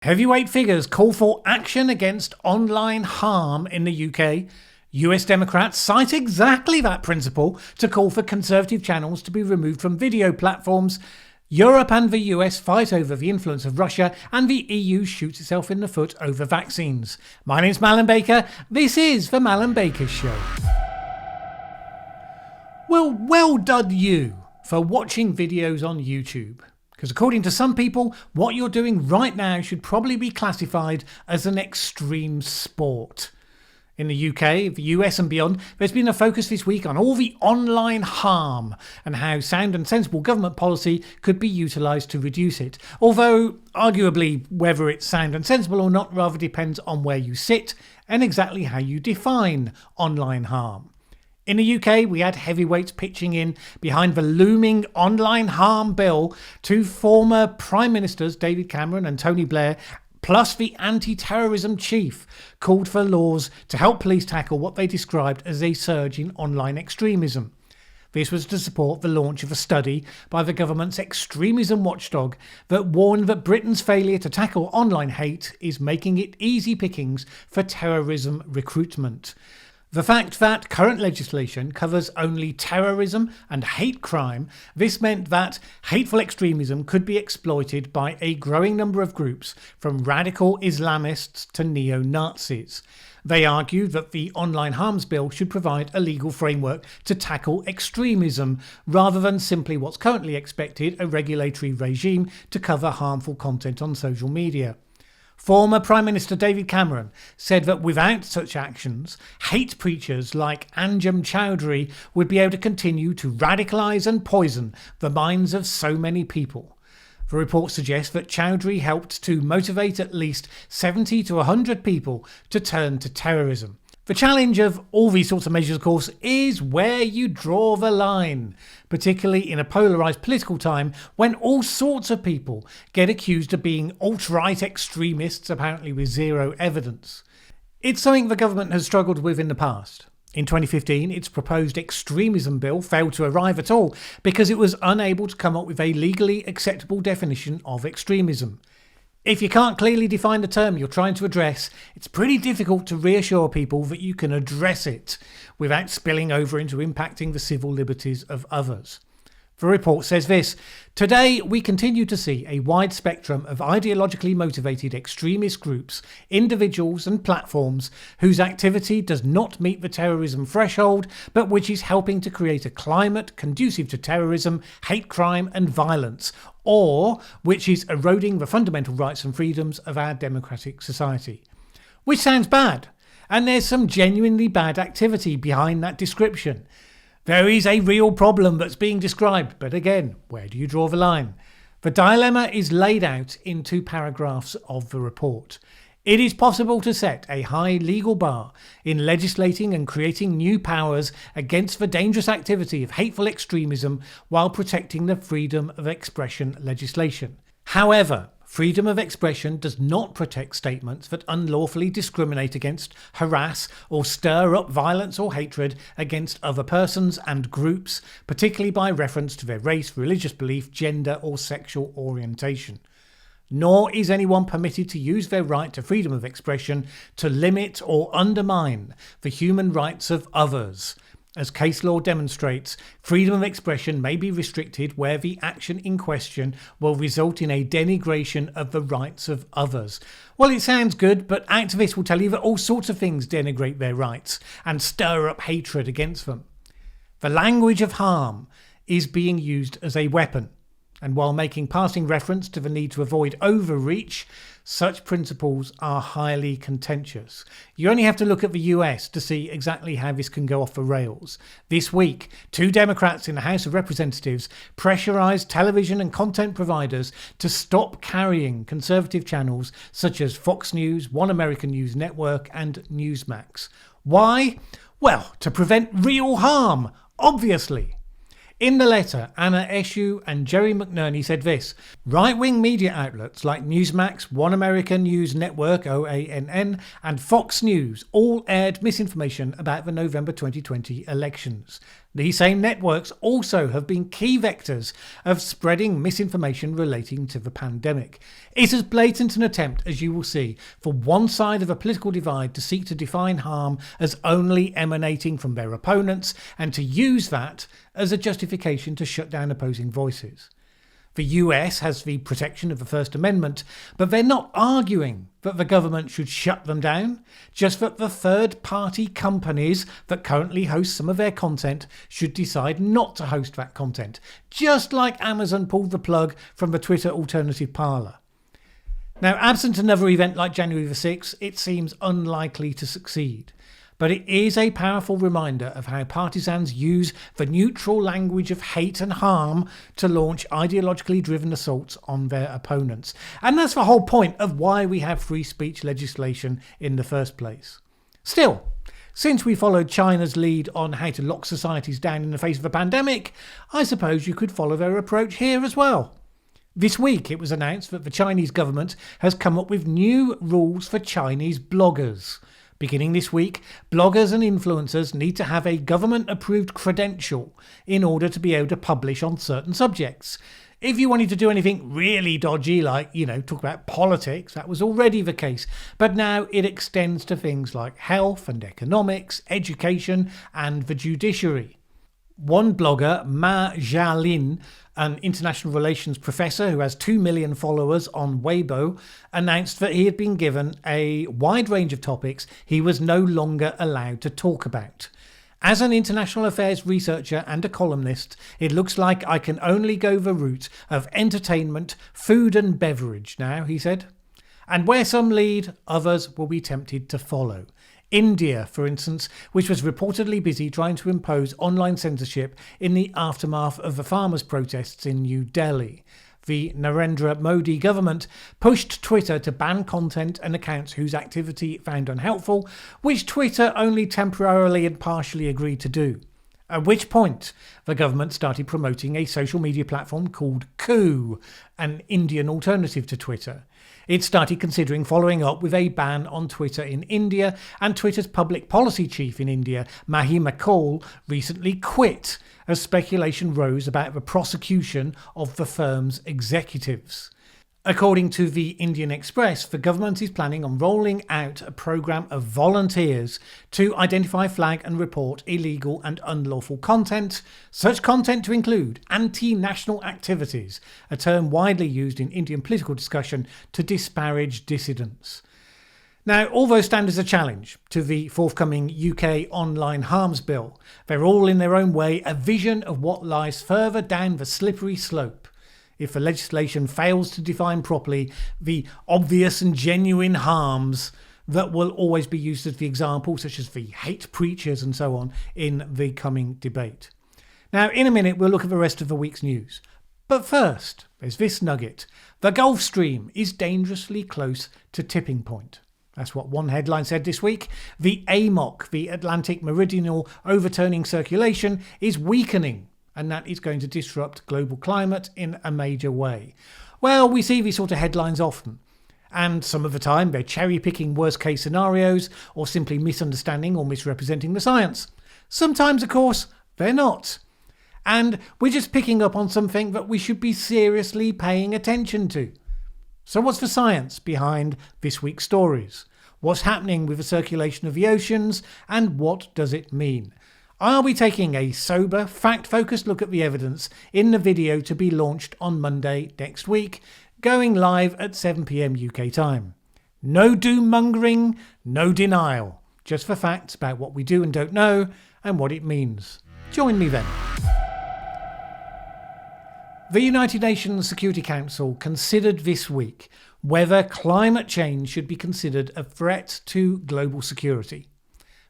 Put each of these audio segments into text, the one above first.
Heavyweight figures call for action against online harm in the UK. US Democrats cite exactly that principle to call for conservative channels to be removed from video platforms. Europe and the US fight over the influence of Russia, and the EU shoots itself in the foot over vaccines. My name's Mallen Baker. This is the Mallen Baker Show. Well done you for watching videos on YouTube. Because according to some people, what you're doing right now should probably be classified as an extreme sport. In the UK, the US and beyond, there's been a focus this week on all the online harm and how sound and sensible government policy could be utilised to reduce it. Although, arguably, whether it's sound and sensible or not rather depends on where you sit and exactly how you define online harm. In the UK, we had heavyweights pitching in behind the looming online harm bill. Two former Prime Ministers, David Cameron and Tony Blair, plus the anti-terrorism chief, called for laws to help police tackle what they described as a surge in online extremism. This was to support the launch of a study by the government's extremism watchdog that warned that Britain's failure to tackle online hate is making it easy pickings for terrorism recruitment. The fact that current legislation covers only terrorism and hate crime, this meant that hateful extremism could be exploited by a growing number of groups, from radical Islamists to neo-Nazis. They argued that the Online Harms Bill should provide a legal framework to tackle extremism, rather than simply what's currently expected, a regulatory regime to cover harmful content on social media. Former Prime Minister David Cameron said that without such actions, hate preachers like Anjem Choudary would be able to continue to radicalise and poison the minds of so many people. The report suggests that Choudary helped to motivate at least 70 to 100 people to turn to terrorism. The challenge of all these sorts of measures, of course, is where you draw the line, particularly in a polarised political time when all sorts of people get accused of being alt-right extremists, apparently with zero evidence. It's something the government has struggled with in the past. In 2015, its proposed extremism bill failed to arrive at all because it was unable to come up with a legally acceptable definition of extremism. If you can't clearly define the term you're trying to address, it's pretty difficult to reassure people that you can address it without spilling over into impacting the civil liberties of others. The report says this: today we continue to see a wide spectrum of ideologically motivated extremist groups, individuals and platforms whose activity does not meet the terrorism threshold, but which is helping to create a climate conducive to terrorism, hate crime and violence, or which is eroding the fundamental rights and freedoms of our democratic society. Which sounds bad, and there's some genuinely bad activity behind that description. There is a real problem that's being described, but again, where do you draw the line? The dilemma is laid out in 2 paragraphs of the report. It is possible to set a high legal bar in legislating and creating new powers against the dangerous activity of hateful extremism while protecting the freedom of expression legislation. However, freedom of expression does not protect statements that unlawfully discriminate against, harass or stir up violence or hatred against other persons and groups, particularly by reference to their race, religious belief, gender or sexual orientation. Nor is anyone permitted to use their right to freedom of expression to limit or undermine the human rights of others. As case law demonstrates, freedom of expression may be restricted where the action in question will result in a denigration of the rights of others. Well, it sounds good, but activists will tell you that all sorts of things denigrate their rights and stir up hatred against them. The language of harm is being used as a weapon, and while making passing reference to the need to avoid overreach, such principles are highly contentious. You only have to look at the US to see exactly how this can go off the rails. This week, 2 Democrats in the House of Representatives pressurised television and content providers to stop carrying conservative channels such as Fox News, One American News Network and Newsmax. Why? Well, to prevent real harm, obviously. In the letter, Anna Eshoo and Jerry McNerney said this: right-wing media outlets like Newsmax, One American News Network, OANN, and Fox News all aired misinformation about the November 2020 elections. These same networks also have been key vectors of spreading misinformation relating to the pandemic. It's as blatant an attempt as you will see for one side of a political divide to seek to define harm as only emanating from their opponents and to use that as a justification to shut down opposing voices. The US has the protection of the First Amendment, but they're not arguing that the government should shut them down, just that the third-party companies that currently host some of their content should decide not to host that content, just like Amazon pulled the plug from the Twitter alternative parlor. Now, absent another event like January the 6th, it seems unlikely to succeed. But it is a powerful reminder of how partisans use the neutral language of hate and harm to launch ideologically driven assaults on their opponents. And that's the whole point of why we have free speech legislation in the first place. Still, since we followed China's lead on how to lock societies down in the face of a pandemic, I suppose you could follow their approach here as well. This week it was announced that the Chinese government has come up with new rules for Chinese bloggers. Beginning this week, bloggers and influencers need to have a government-approved credential in order to be able to publish on certain subjects. If you wanted to do anything really dodgy, like, talk about politics, that was already the case. But now it extends to things like health and economics, education, and the judiciary. One blogger, Ma Jialin, an international relations professor who has 2 million followers on Weibo, announced that he had been given a wide range of topics he was no longer allowed to talk about. As an international affairs researcher and a columnist, it looks like I can only go the route of entertainment, food and beverage now, he said. And where some lead, others will be tempted to follow. India, for instance, which was reportedly busy trying to impose online censorship in the aftermath of the farmers' protests in New Delhi. The Narendra Modi government pushed Twitter to ban content and accounts whose activity it found unhelpful, which Twitter only temporarily and partially agreed to do. At which point, the government started promoting a social media platform called Coup, an Indian alternative to Twitter. It started considering following up with a ban on Twitter in India, and Twitter's public policy chief in India, Mahima Kaul, recently quit as speculation rose about the prosecution of the firm's executives. According to the Indian Express, the government is planning on rolling out a program of volunteers to identify, flag and report illegal and unlawful content, such content to include anti-national activities, a term widely used in Indian political discussion to disparage dissidents. Now, all those stand as a challenge to the forthcoming UK online harms bill. They're all in their own way a vision of what lies further down the slippery slope if the legislation fails to define properly the obvious and genuine harms that will always be used as the example, such as the hate preachers and so on, in the coming debate. Now, in a minute, we'll look at the rest of the week's news. But first, there's this nugget. The Gulf Stream is dangerously close to tipping point. That's what one headline said this week. The AMOC, the Atlantic Meridional Overturning Circulation, is weakening, and that is going to disrupt global climate in a major way. Well, we see these sort of headlines often, and some of the time they're cherry-picking worst-case scenarios or simply misunderstanding or misrepresenting the science. Sometimes, of course, they're not. And we're just picking up on something that we should be seriously paying attention to. So what's the science behind this week's stories? What's happening with the circulation of the oceans, and what does it mean? I'll be taking a sober, fact-focused look at the evidence in the video to be launched on Monday next week, going live at 7 p.m. UK time. No doom-mongering, no denial, just the facts about what we do and don't know and what it means. Join me then. The United Nations Security Council considered this week whether climate change should be considered a threat to global security.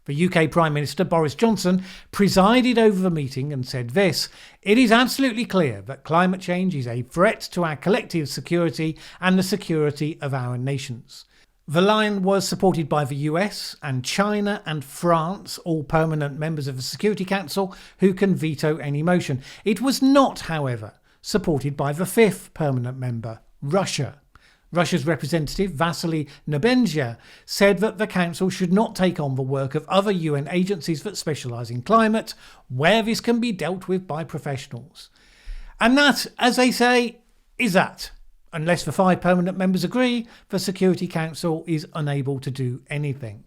The UK Prime Minister Boris Johnson presided over the meeting and said this: "It is absolutely clear that climate change is a threat to our collective security and the security of our nations." The line was supported by the US and China and France, all permanent members of the Security Council who can veto any motion. It was not, however, supported by the fifth permanent member, Russia. Russia's representative, Vasily Nebenzia, said that the council should not take on the work of other UN agencies that specialise in climate, where this can be dealt with by professionals. And that, as they say, is that. Unless the 5 permanent members agree, the Security Council is unable to do anything.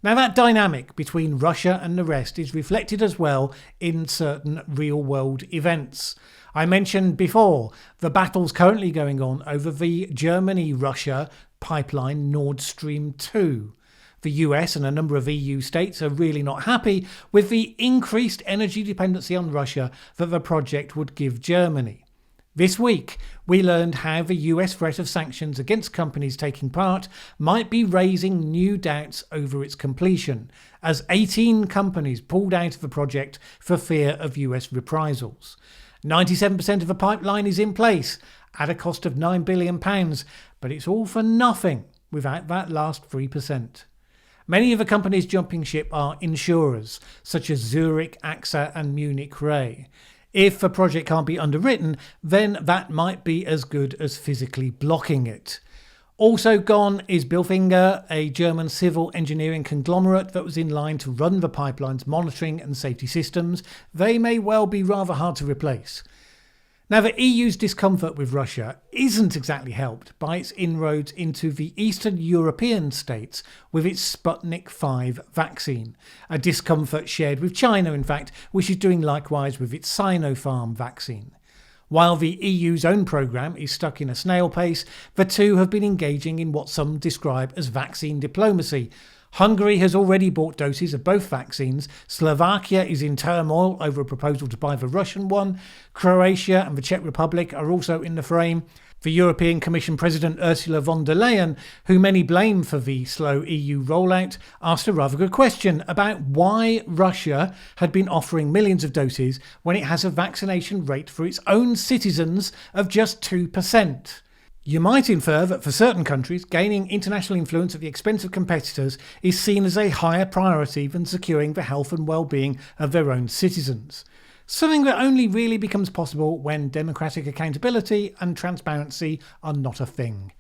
Now, that dynamic between Russia and the rest is reflected as well in certain real-world events. I mentioned before the battles currently going on over the Germany-Russia pipeline Nord Stream 2. The US and a number of EU states are really not happy with the increased energy dependency on Russia that the project would give Germany. This week, we learned how the US threat of sanctions against companies taking part might be raising new doubts over its completion, as 18 companies pulled out of the project for fear of US reprisals. 97% of the pipeline is in place, at a cost of £9 billion, but it's all for nothing without that last 3%. Many of the companies jumping ship are insurers, such as Zurich, AXA and Munich Re. If the project can't be underwritten, then that might be as good as physically blocking it. Also gone is Bilfinger, a German civil engineering conglomerate that was in line to run the pipeline's monitoring and safety systems. They may well be rather hard to replace. Now, the EU's discomfort with Russia isn't exactly helped by its inroads into the Eastern European states with its Sputnik V vaccine, a discomfort shared with China, in fact, which is doing likewise with its Sinopharm vaccine. While the EU's own programme is stuck in a snail pace, the two have been engaging in what some describe as vaccine diplomacy. Hungary has already bought doses of both vaccines. Slovakia is in turmoil over a proposal to buy the Russian one. Croatia and the Czech Republic are also in the frame. The European Commission President Ursula von der Leyen, who many blame for the slow EU rollout, asked a rather good question about why Russia had been offering millions of doses when it has a vaccination rate for its own citizens of just 2%. You might infer that for certain countries, gaining international influence at the expense of competitors is seen as a higher priority than securing the health and well-being of their own citizens. Something that only really becomes possible when democratic accountability and transparency are not a thing.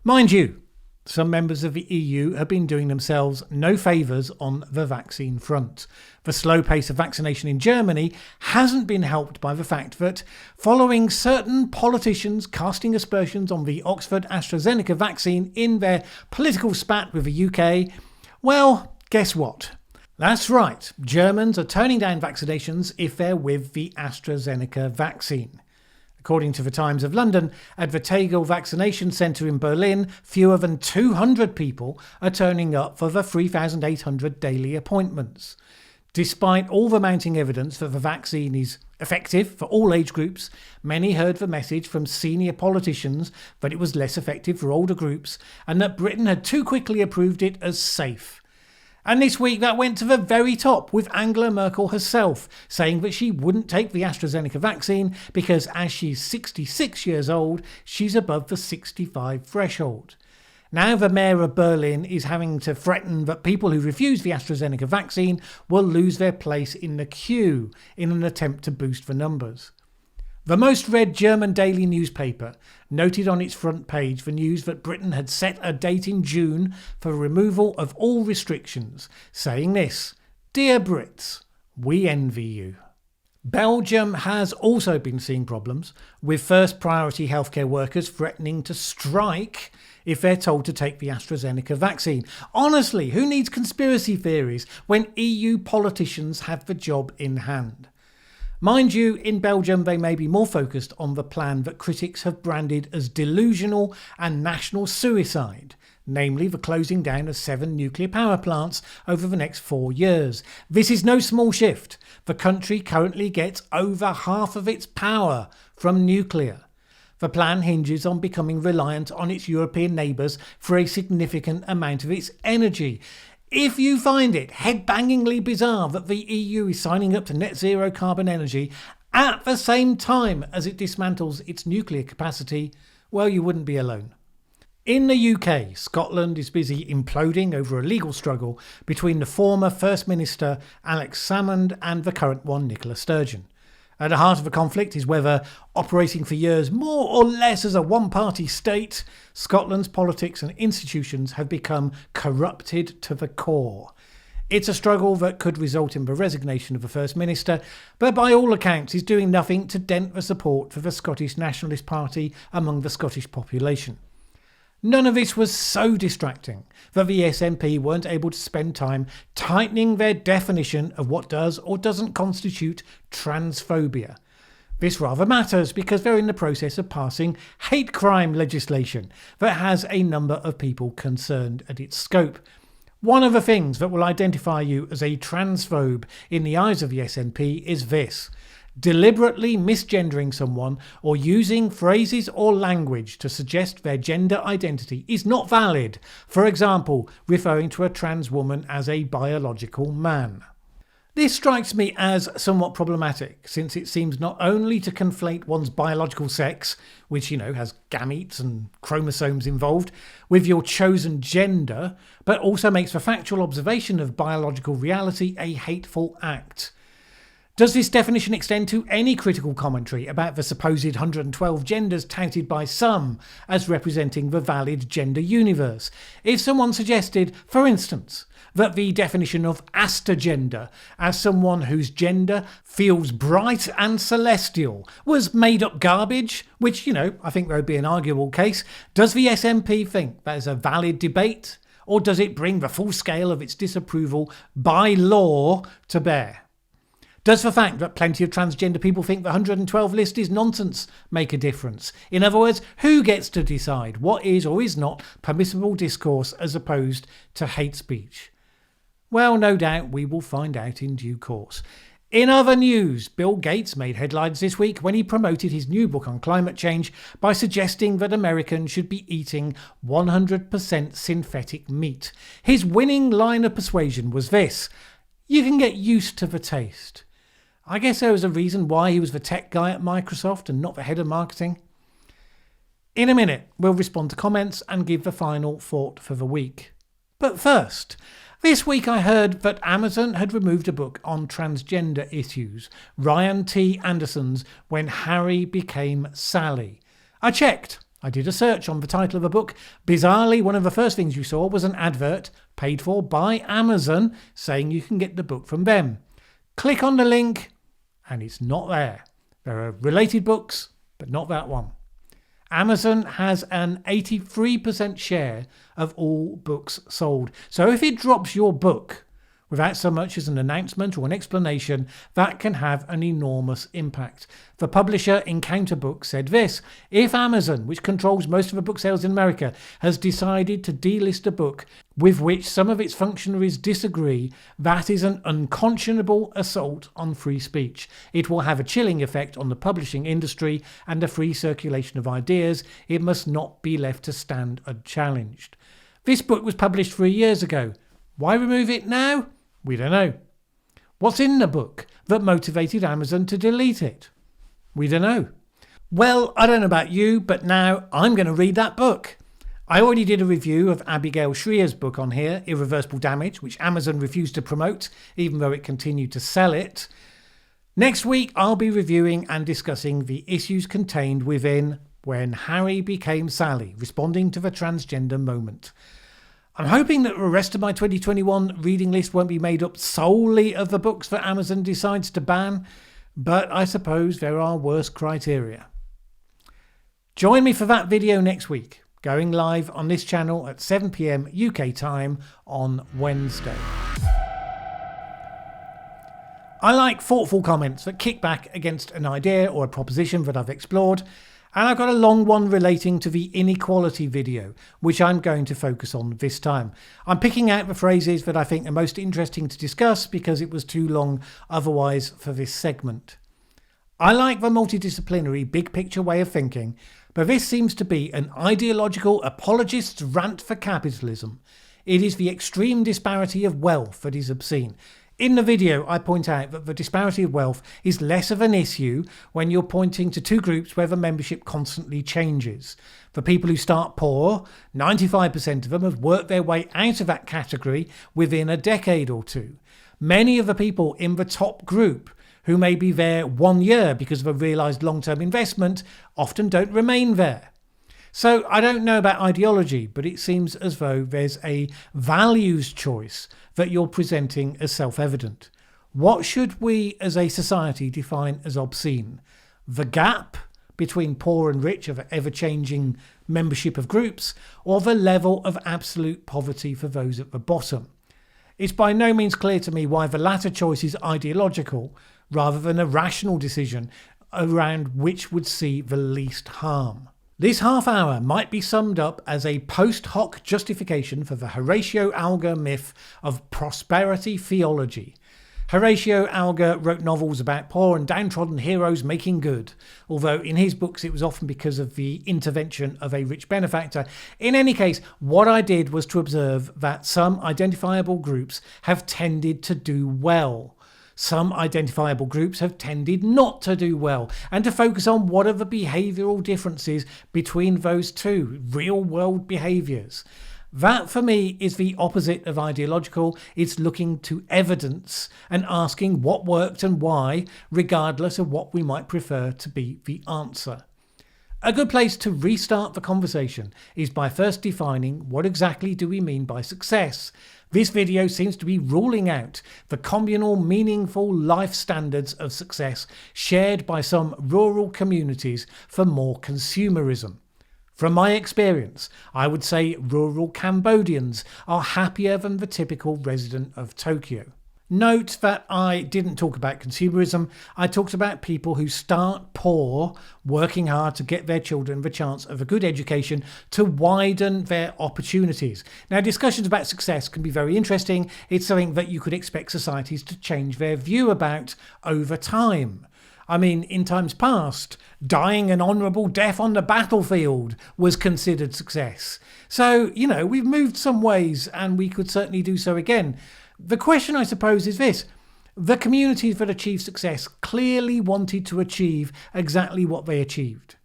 Mind you, some members of the EU have been doing themselves no favours on the vaccine front. The slow pace of vaccination in Germany hasn't been helped by the fact that, following certain politicians casting aspersions on the Oxford AstraZeneca vaccine in their political spat with the UK, well, guess what? That's right, Germans are turning down vaccinations if they're with the AstraZeneca vaccine. According to the Times of London, at the Tegel Vaccination Centre in Berlin, fewer than 200 people are turning up for the 3,800 daily appointments. Despite all the mounting evidence that the vaccine is effective for all age groups, many heard the message from senior politicians that it was less effective for older groups and that Britain had too quickly approved it as safe. And this week that went to the very top, with Angela Merkel herself saying that she wouldn't take the AstraZeneca vaccine because as she's 66 years old, she's above the 65 threshold. Now the mayor of Berlin is having to threaten that people who refuse the AstraZeneca vaccine will lose their place in the queue in an attempt to boost the numbers. The most read German daily newspaper noted on its front page the news that Britain had set a date in June for removal of all restrictions, saying this: "Dear Brits, we envy you." Belgium has also been seeing problems, with first priority healthcare workers threatening to strike if they're told to take the AstraZeneca vaccine. Honestly, who needs conspiracy theories when EU politicians have the job in hand? Mind you, in Belgium they may be more focused on the plan that critics have branded as delusional and national suicide, namely the closing down of 7 nuclear power plants over the next 4 years. This is no small shift. The country currently gets over half of its power from nuclear. The plan hinges on becoming reliant on its European neighbours for a significant amount of its energy. If you find it head-bangingly bizarre that the EU is signing up to net zero carbon energy at the same time as it dismantles its nuclear capacity, well, you wouldn't be alone. In the UK, Scotland is busy imploding over a legal struggle between the former First Minister Alex Salmond and the current one, Nicola Sturgeon. At the heart of the conflict is whether, operating for years more or less as a one-party state, Scotland's politics and institutions have become corrupted to the core. It's a struggle that could result in the resignation of the First Minister, but by all accounts is doing nothing to dent the support for the Scottish Nationalist Party among the Scottish population. None of this was so distracting that the SNP weren't able to spend time tightening their definition of what does or doesn't constitute transphobia. This rather matters because they're in the process of passing hate crime legislation that has a number of people concerned at its scope. One of the things that will identify you as a transphobe in the eyes of the SNP is this: deliberately misgendering someone or using phrases or language to suggest their gender identity is not valid. For example, referring to a trans woman as a biological man. This strikes me as somewhat problematic, since it seems not only to conflate one's biological sex, which, has gametes and chromosomes involved, with your chosen gender, but also makes the factual observation of biological reality a hateful act. Does this definition extend to any critical commentary about the supposed 112 genders touted by some as representing the valid gender universe? If someone suggested, for instance, that the definition of astergender as someone whose gender feels bright and celestial was made up garbage, which, I think there would be an arguable case, does the SNP think that is a valid debate, or does it bring the full scale of its disapproval by law to bear? Does the fact that plenty of transgender people think the 112 list is nonsense make a difference? In other words, who gets to decide what is or is not permissible discourse as opposed to hate speech? Well, no doubt we will find out in due course. In other news, Bill Gates made headlines this week when he promoted his new book on climate change by suggesting that Americans should be eating 100% synthetic meat. His winning line of persuasion was this: you can get used to the taste. I guess there was a reason why he was the tech guy at Microsoft and not the head of marketing. In a minute, we'll respond to comments and give the final thought for the week. But first, this week I heard that Amazon had removed a book on transgender issues, Ryan T. Anderson's When Harry Became Sally. I checked. I did a search on the title of a book. Bizarrely, one of the first things you saw was an advert paid for by Amazon saying you can get the book from them. Click on the link and it's not there. There are related books, but not that one. Amazon has an 83% share of all books sold. So if it drops your book without so much as an announcement or an explanation, that can have an enormous impact. The publisher Encounter Books said this: if Amazon, which controls most of the book sales in America, has decided to delist a book with which some of its functionaries disagree, that is an unconscionable assault on free speech. It will have a chilling effect on the publishing industry and the free circulation of ideas. It must not be left to stand unchallenged. This book was published 3 years ago. Why remove it now? We don't know. What's in the book that motivated Amazon to delete it? We don't know. Well, I don't know about you, but now I'm going to read that book. I already did a review of Abigail Shrier's book on here, Irreversible Damage, which Amazon refused to promote, even though it continued to sell it. Next week, I'll be reviewing and discussing the issues contained within When Harry Became Sally, responding to the transgender moment. I'm hoping that the rest of my 2021 reading list won't be made up solely of the books that Amazon decides to ban, but I suppose there are worse criteria. Join me for that video next week, going live on this channel at 7 p.m. UK time on Wednesday. I like thoughtful comments that kick back against an idea or a proposition that I've explored, and I've got a long one relating to the inequality video, which I'm going to focus on this time. I'm picking out the phrases that I think are most interesting to discuss because it was too long otherwise for this segment. I like the multidisciplinary big picture way of thinking, but this seems to be an ideological apologist's rant for capitalism. It is the extreme disparity of wealth that is obscene. In the video, I point out that the disparity of wealth is less of an issue when you're pointing to two groups where the membership constantly changes. For people who start poor, 95% of them have worked their way out of that category within a decade or two. Many of the people in the top group who may be there 1 year because of a realised long-term investment often don't remain there. So I don't know about ideology, but it seems as though there's a values choice that you're presenting as self-evident. What should we as a society define as obscene? The gap between poor and rich of ever-changing membership of groups, or the level of absolute poverty for those at the bottom? It's by no means clear to me why the latter choice is ideological rather than a rational decision around which would see the least harm. This half hour might be summed up as a post hoc justification for the Horatio Alger myth of prosperity theology. Horatio Alger wrote novels about poor and downtrodden heroes making good, although in his books it was often because of the intervention of a rich benefactor. In any case, what I did was to observe that some identifiable groups have tended to do well. Some identifiable groups have tended not to do well, and to focus on what are the behavioural differences between those two real-world behaviours. That, for me, is the opposite of ideological. It's looking to evidence and asking what worked and why, regardless of what we might prefer to be the answer. A good place to restart the conversation is by first defining what exactly do we mean by success. This video seems to be ruling out the communal, meaningful life standards of success shared by some rural communities for more consumerism. From my experience, I would say rural Cambodians are happier than the typical resident of Tokyo. Note that I didn't talk about consumerism. I talked about people who start poor, working hard to get their children the chance of a good education to widen their opportunities. Now, discussions about success can be very interesting. It's something that you could expect societies to change their view about over time. I mean, in times past, dying an honourable death on the battlefield was considered success. So, we've moved some ways and we could certainly do so again. The question, I suppose, is this. The communities that achieved success clearly wanted to achieve exactly what they achieved.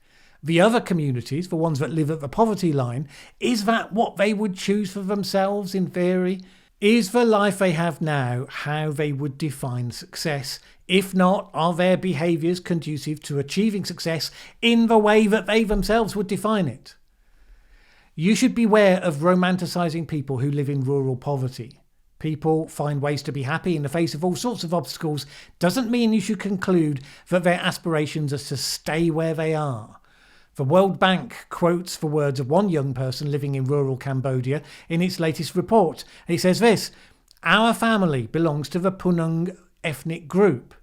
The other communities, the ones that live at the poverty line, is that what they would choose for themselves in theory? Is the life they have now how they would define success? If not, are their behaviours conducive to achieving success in the way that they themselves would define it? You should beware of romanticising people who live in rural poverty. People find ways to be happy in the face of all sorts of obstacles. Doesn't mean you should conclude that their aspirations are to stay where they are. The World Bank quotes the words of one young person living in rural Cambodia in its latest report. He says this: "Our family belongs to the Punung ethnic group,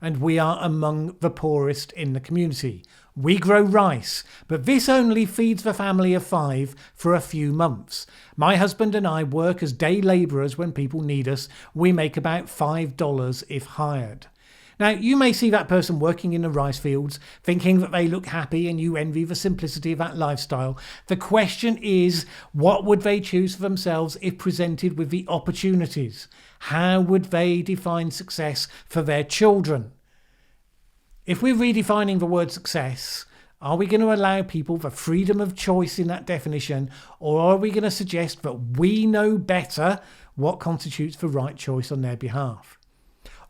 and we are among the poorest in the community. We grow rice, but this only feeds the family of 5 for a few months. My husband and I work as day labourers when people need us. We make about $5 if hired." Now, you may see that person working in the rice fields, thinking that they look happy and you envy the simplicity of that lifestyle. The question is, what would they choose for themselves if presented with the opportunities? How would they define success for their children? If we're redefining the word success, are we going to allow people the freedom of choice in that definition, or are we going to suggest that we know better what constitutes the right choice on their behalf?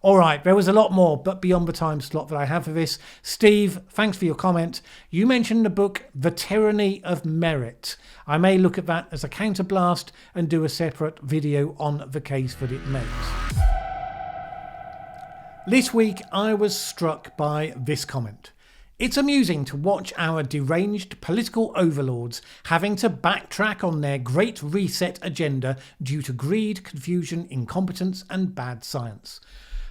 All right, there was a lot more, but beyond the time slot that I have for this. Steve, thanks for your comment. You mentioned the book The Tyranny of Merit. I may look at that as a counterblast and do a separate video on the case that it makes. This week, I was struck by this comment. "It's amusing to watch our deranged political overlords having to backtrack on their Great Reset agenda due to greed, confusion, incompetence, and bad science."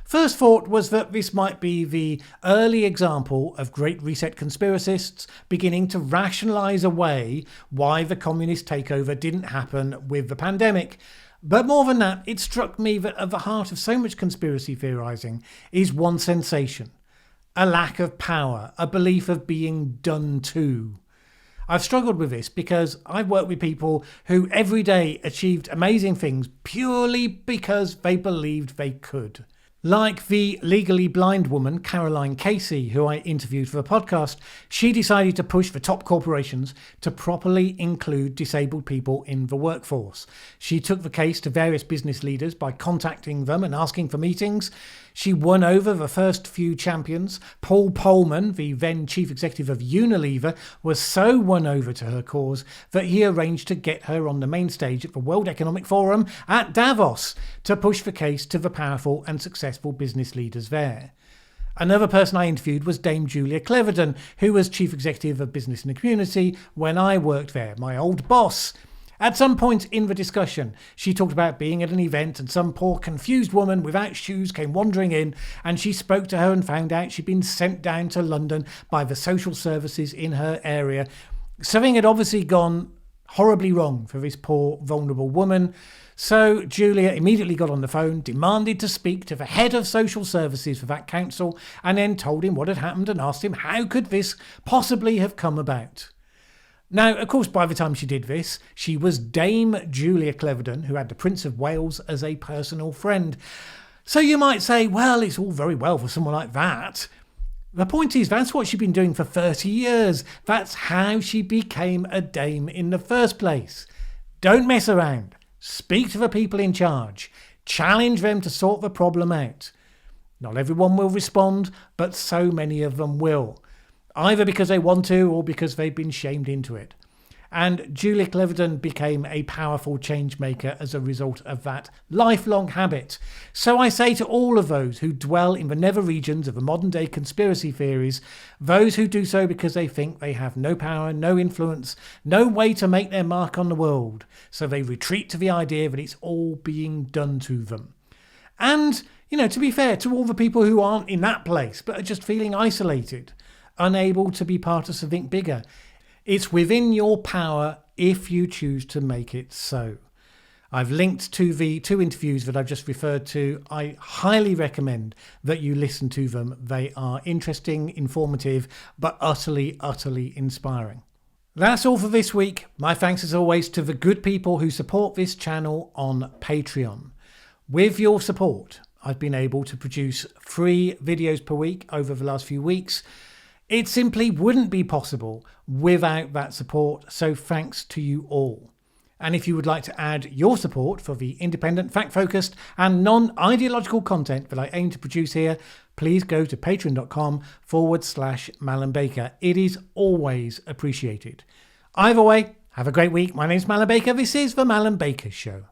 First thought was that this might be the early example of Great Reset conspiracists beginning to rationalise away why the communist takeover didn't happen with the pandemic. But more than that, it struck me that at the heart of so much conspiracy theorising is one sensation: a lack of power, a belief of being done to. I've struggled with this because I've worked with people who every day achieved amazing things purely because they believed they could. Like the legally blind woman, Caroline Casey, who I interviewed for the podcast, she decided to push for top corporations to properly include disabled people in the workforce. She took the case to various business leaders by contacting them and asking for meetings. She won over the first few champions. Paul Polman, the then chief executive of Unilever, was so won over to her cause that he arranged to get her on the main stage at the World Economic Forum at Davos to push the case to the powerful and successful business leaders there. Another person I interviewed was Dame Julia Cleverdon, who was chief executive of Business in the Community when I worked there, my old boss. At some point in the discussion, she talked about being at an event and some poor confused woman without shoes came wandering in, and she spoke to her and found out she'd been sent down to London by the social services in her area. Something had obviously gone horribly wrong for this poor, vulnerable woman. So Julia immediately got on the phone, demanded to speak to the head of social services for that council, and then told him what had happened and asked him how could this possibly have come about. Now, of course, by the time she did this, she was Dame Julia Cleverdon, who had the Prince of Wales as a personal friend. So you might say, well, it's all very well for someone like that. The point is, that's what she'd been doing for 30 years. That's how she became a dame in the first place. Don't mess around. Speak to the people in charge. Challenge them to sort the problem out. Not everyone will respond, but so many of them will. Either because they want to or because they've been shamed into it. And Julia Cleverdon became a powerful change maker as a result of that lifelong habit. So I say to all of those who dwell in the nether regions of the modern day conspiracy theories, those who do so because they think they have no power, no influence, no way to make their mark on the world, so they retreat to the idea that it's all being done to them. And, to be fair to all the people who aren't in that place, but are just feeling isolated, unable to be part of something bigger, it's within your power if you choose to make it so. I've linked to the 2 interviews that I've just referred to. I highly recommend that you listen to them. They are interesting, informative, but utterly, utterly inspiring. That's all for this week. My thanks as always to the good people who support this channel on Patreon. With your support, I've been able to produce 3 videos per week over the last few weeks. It simply wouldn't be possible without that support, so thanks to you all. And if you would like to add your support for the independent, fact-focused and non-ideological content that I aim to produce here, please go to patreon.com/Mallen Baker. It is always appreciated. Either way, have a great week. My name's Mallen Baker. This is the Mallen Baker Show.